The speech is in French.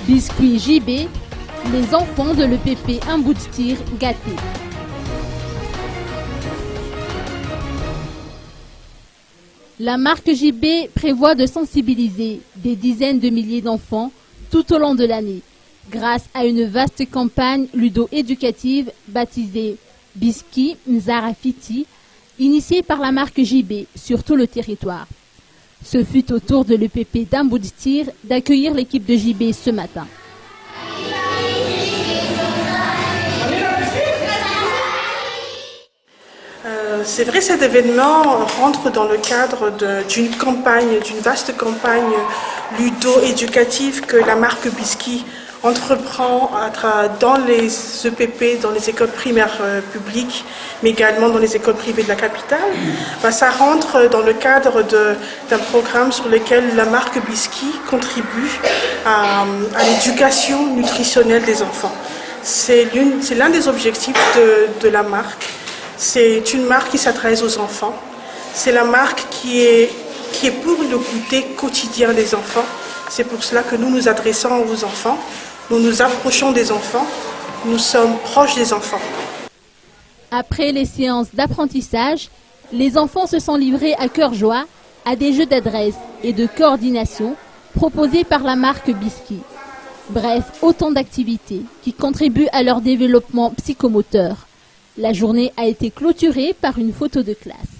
Biscuit JB, les enfants de l'EPP Un bout de tir gâté. La marque JB prévoit de sensibiliser des dizaines de milliers d'enfants tout au long de l'année, grâce à une vaste campagne ludo-éducative baptisée Biscuit Mzarafiti, initiée par la marque JB sur tout le territoire. Ce fut au tour de l'EPP d'Un bout de tir d'accueillir l'équipe de JB ce matin. C'est vrai, cet événement rentre dans le cadre d'une campagne, d'une vaste campagne ludo-éducative que la marque Biscuit entreprend dans les EPP, dans les écoles primaires publiques, mais également dans les écoles privées de la capitale. Ça rentre dans le cadre d'un programme sur lequel la marque Biscuit contribue à l'éducation nutritionnelle des enfants. C'est l'un des objectifs de la marque. C'est une marque qui s'adresse aux enfants. C'est la marque qui est pour le goûter quotidien des enfants. C'est pour cela que nous nous adressons aux enfants. Nous nous approchons des enfants. Nous sommes proches des enfants. Après les séances d'apprentissage, les enfants se sont livrés à cœur joie à des jeux d'adresse et de coordination proposés par la marque Biscuit. Bref, autant d'activités qui contribuent à leur développement psychomoteur. La journée a été clôturée par une photo de classe.